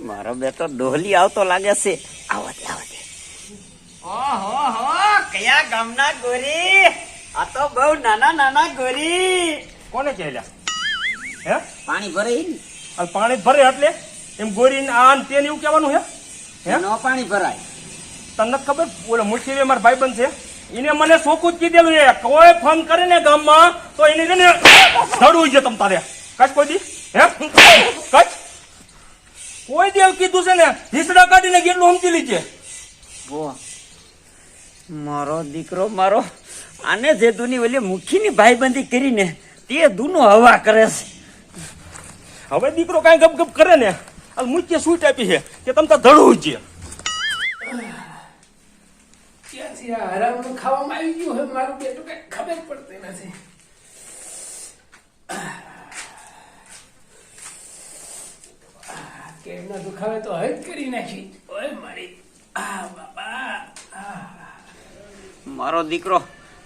મારો બેટો ડોહલી આવતો લાગે છે. આવો દે આવો દે. ઓહો કયા ગામના ગોરી? આ તો બહુ નાના નાના ગોરી. કોને કહેલા હે પાણી ભરે ને? અને પાણી ભરે એટલે એમ ગોરી આ ને તેને એવું કહેવાનું હે હે નો પાણી ભરાય. તને નથી ખબર ઓલો મુઠ્ઠી મારા ભાઈબંધ છે એને મને સોકું જ કીધેલું છે કોઈ ફોન કરે ને ગામમાં તો એને છે ને ધડવું છે તમ તારે કચ્છ કોઈ દી હે કચ્છ કોઈ દી એવું કીધું છે ને હિસડા કાઢીને કેટલું સમજી લીજે. મારો દીકરો મારો આને જે દુની ઓલી મુખીની ભાઈબંધી કરીને તે દુનો હવા કરે છે. હવે દીકરો કાંઈ ગપ ગપ કરે ને આ મુખ્ય સૂટ આપી છે કે તમ તાર ધડવું છે. ક્યાંથી આ હરામનું ખાવામાં આવી ગયું હવે મારું બેટું કઈ ખબર પડતી નથી. કેળના દુખાવે તો હજ કરી નાખી. ઓય મારી બાપા. મારો દીકરો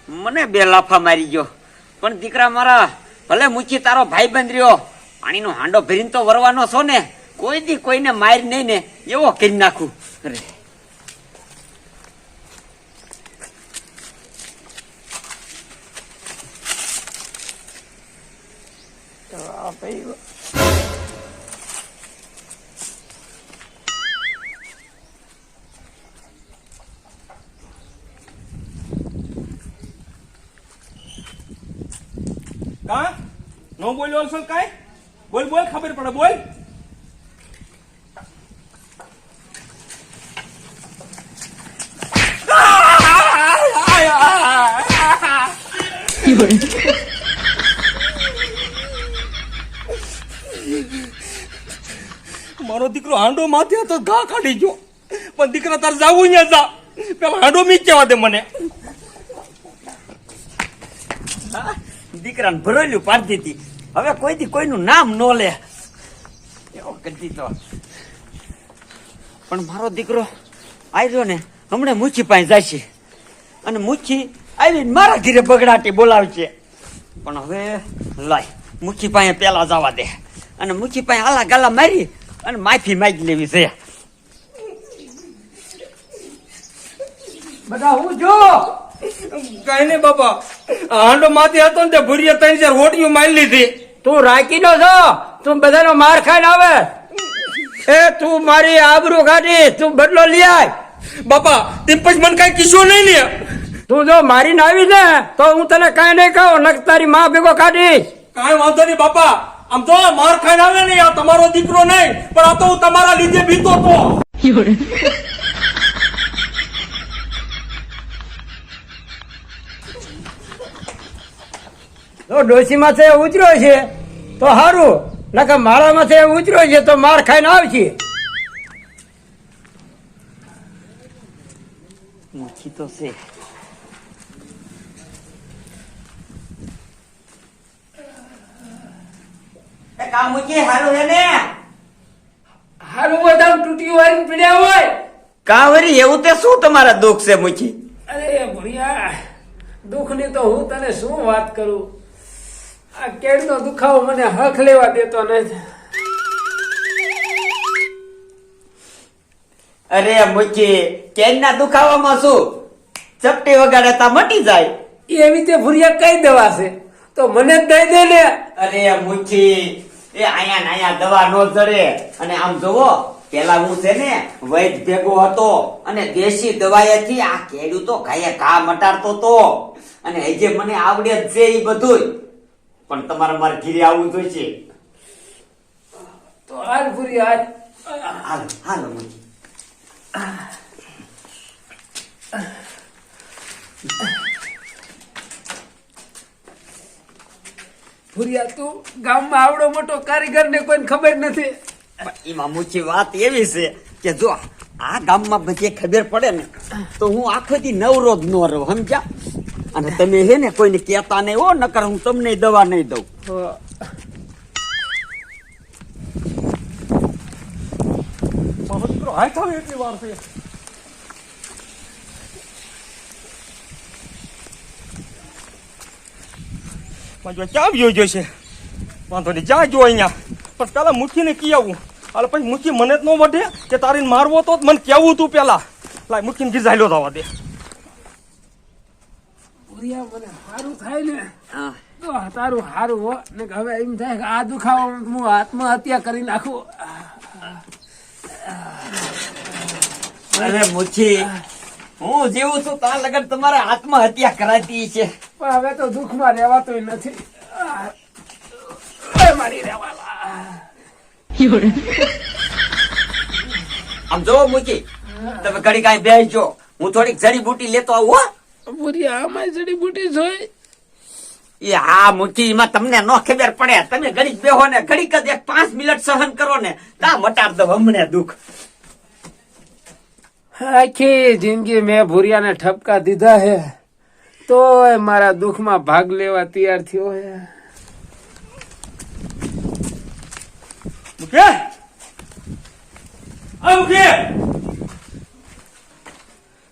મને બે લાફા મારી ગયો પણ દીકરા મારા ભલે મુખી તારો ભાઈબંધ રહ્યો પાણીનો હાંડો ભરીને તો વરવાનો છો ને કોઈ દી કોઈને મારી નહીં ને એવો કરી નાખું. અરે કા નો બોલ્યો હશે કાંઈ બોલ બોલ ખબર પડે બોલ. મારો દીકરો હાંડો માથે હતો ઘા કાઢી ગયો પણ દીકરા તાર જાવું ને જા પેલા હાંડો મી કેવા દે મને. દીકરાને ભરેલું પાડી દીધી હવે કોઈ દી કોઈનું નામ ન લે એવો કરી દીધો. પણ મારો દીકરો આવ્યો ને હમણાં મુઠ્ઠી પાસે જાય છે અને મુઠ્ઠી આવીને મારા ઘરે બગડાટી બોલાવશે. પણ હવે લાય મુઠ્ઠી પાસે પેલા જવા દે અને મુઠ્ઠી પાસે આલા ગાલા મારી અને માફી માંગી લેવી છે. બધા હું જો કઈ નઈ બાપા હાંડો માથે હતો ને તે ભૂરીએ 3-4 હોટીઓ મારી લીધી. તું રાકી નો છો તું બધાનો માર ખાઈને આવે એ તું મારી આબરૂ કાઢી તું બદલો લઈ આય. બાપા તેમ પછી મને કઈ કિસ્સો નહીં ને. તું જો મારીને આવી ને તો હું તને કઈ નહીં કહું નક તારી માં ભેગો કાઢીશ. કાંઈ વાંધો નહીં બાપા આમ તો માર ખાઈને આવે ને આ તમારો દીકરો નહીં પણ આ તો હું તમારા લીધે બીતો તો. તો ડોસી માથે ઉતર્યો છે તો સારું નકર મારા માથે ઉતર્યો છે તો માર ખાઈને આવશે. મુઠ્ઠી તો છે કામ મુઠ્ઠી હારું હે ને હારું બધા તૂટી વાળી પીડ્યા હોય. કાવરી એવું તે શું તમારા દુઃખ છે મુઠ્ઠી? અરે ભૂરિયા દુઃખની તો હું તને શું વાત કરું. આ કેળનો દુખાવો મને હક લેવા દેતો નથી. અરે મુઠ્ઠી કેનના દુખાવામાં શું ચપટી વગાડે તા મટી જાય. એવી તે ભૂરિયા કઈ દવા છે તો મને જ દઈ દે ને. અરે મુઠ્ઠી એ આયા દવા નો જડે અને આમ જોવો પેલા હું છે ને વૈદ ભેગો હતો અને દેશી દવાઈથી આ કેડું તો ઘાયે ઘા મટાડતો તો અને હજે મને આવડે જ છે એ બધું પણ તમારે મારે ઘીરે આવવું જોઈશે. તો હાલ ભૂરિયા હાલો હાલો મુઠ્ઠી. ભૂરિયા તું ગામમાં આવડો મોટો કારીગર ને કોઈ ખબર નથી. એમાં મુખ્ય વાત એવી છે કે જો આ ગામમાં બધી ખબર પડે ને તો હું આખો દી નવરો જ ન રહું સમજ્યા. અને તમે હે ને કોઈને કહેતા નહીં હો નકર હું તમને દવા નહીં દઉં. મારો દીકરો હાય થાય એટલી વાર છે. ક્યાં વ્યો જોઈશે વાંધો નહીં જ્યાં જો અહીંયા પણ પેલા મુઠ્ઠીને કી આવું હાલ પછી મૂકી મને જ ન વઢે કે તારીને મારવો તો મને કેવું તું પેલા લાય મૂકીને ઘી જાયલો થવા દે. ભૂરિયા મને સારું થાય ને હા. તો તારું સારું હો ને કે હવે એમ થાય કે આ દુખાવો હું આત્મહત્યા કરી નાખું. અરે મુચી, હું જીવું છું તાર લગન તમારે આત્મહત્યા કરાતી છે. પણ હવે તો દુઃખમાં રહેવાતું નથી. મારી રહેવાલા. આમ જોવો મુચી, તમે ઘડી કાંઈ બેસજો, હું થોડીક જડીબુટી લેતો આવું હો. ભૂરિયા આમાં જડીબુટી જોઈ. એ હા મુચી, એમાં તમને ન ખબર પડે. તમે ઘડીક બેહો ને ઘડીક જ 5 મિનિટ સહન કરો ને તા મટાડ દો હમણે દુઃખ. આખી જિંદગી મેં ભૂરિયાને ઠપકા દીધા હે તોય મારા દુઃખમાં ભાગ લેવા તૈયાર થયો હે. મૂકે આ મૂકે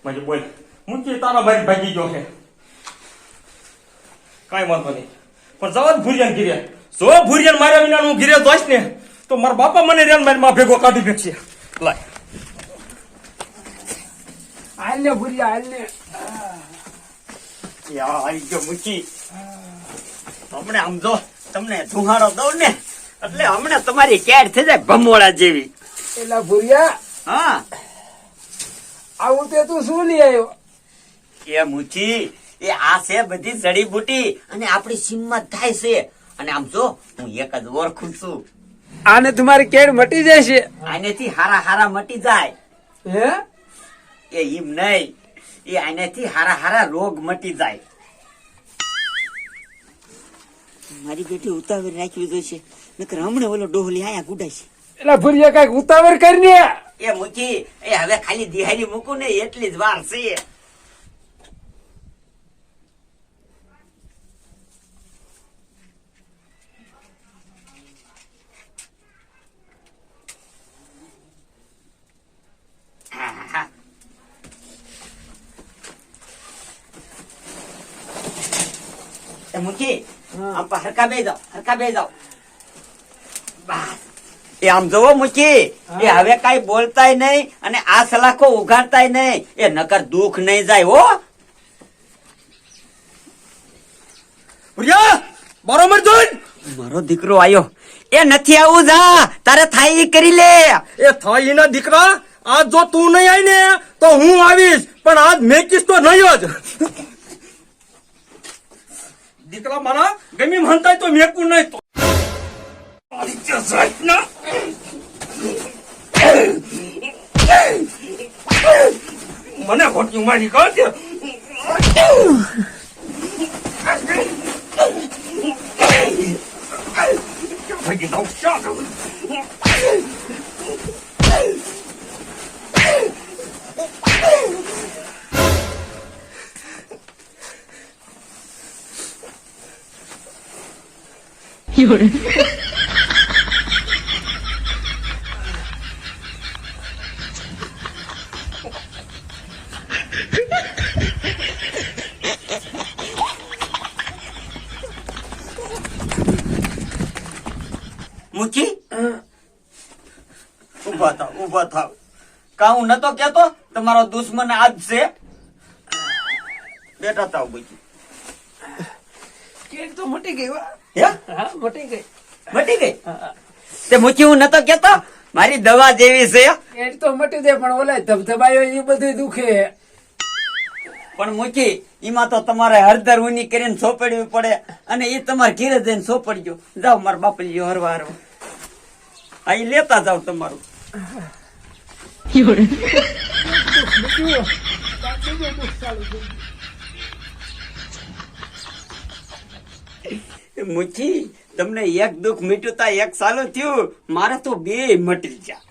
મને બોલ મૂકી તારા ભાઈ ભાગી ગયો છે કાંઈ વાંધો નહીં પણ જવા જ ભૂરિયાને ઘીરે જો ભૂરિયાને માર્યા વિના હું ઘીરે જોઈશ ને તો મારા બાપા મને રેન મારી માં ભેગો કાઢી ફેંકશે. લાય હાલ ને ભૂરિયા હાલ ને. યા આઈ ગયો મુચી. હમણે આમ જો તમને ધુહાડો દઉં ને એટલે હમણે તમારી કેડ થઈ જાય ભમોડા જેવી. એલા ભૂરિયા હા આવું તે તું શું લઈ આવ્યો? એ મુચી, એ આ છે બધી જડીબુટી અને આપણી સીમમાં થાય છે. અને આમ જો હું એક જ ઓળખું છું. આને તમારી કેડ મટી જશે. આનેથી હારા હારા મટી જાય. હે એ એમ નહીં, એ આનેથી હારા હારા રોગ મટી જાય. મારી બેટી ઉતાવળ રાખવી જોઈશે, નકર હમણે ઓલો ડોહલી આયા ગુડાશે. એલા ભૂરિયા કઈક ઉતાવળ કરીને. એ મુચી, એ હવે ખાલી દિહારી મૂકું ને એટલી જ વાર છે. મુચી, આમ પર હરકા બે જાઓ, હરકા બે જાઓ. બસ. એ આમ જોવો મુચી, એ હવે કઈ બોલતાય નહીં અને આ સલાખો ઉઘાડતાય નહીં. એ નકર દુઃખ નહીં જાય હો. ભૂરિયા બરોબર જોઈ મારો દીકરો આયો. એ નથી આવું, જા તારે થાય ઈ કરી લે. એ થાય ના દીકરા આજ જો તું નહીં આવી ને તો હું આવીશ પણ આજ મેકીશ તો નહીં જ. દીકરા મારા ગમી મનતાય તો મેકું નહીં તો મને ખોટી મારી કહે છે. ભાગી જાઉં, ક્યાં જાઉં? મુચી, ઉભા થાવ, ઉભા થાવ. કા હું નતો કેતો તમારો દુશ્મન આજ છે? બેઠા થાવ મુચી. કેડ તો મટી ગઈ હો. હે? હા મટી ગઈ. મટી ગઈ? તે મુચી હું નતો કેતો મારી દવા જેવી છે. કેડ તો મટી જાય પણ ઓલા ધબધબાયો એ બધું દુખે. પણ મુચી, એમાં તો તમારે હળદર ઊની કરીને સોંપડવી પડે અને એ તમારે ઘીરે જઈને સોંપડજો. જાઓ મારા બાપલીઓ હરવા હરવા. અહીં લેતા જાવ તમારું. મુચી, તમને એક દુઃખ મીટ્યું તા 1 સાલ થયું, મારે તો 2 મટી ગયા.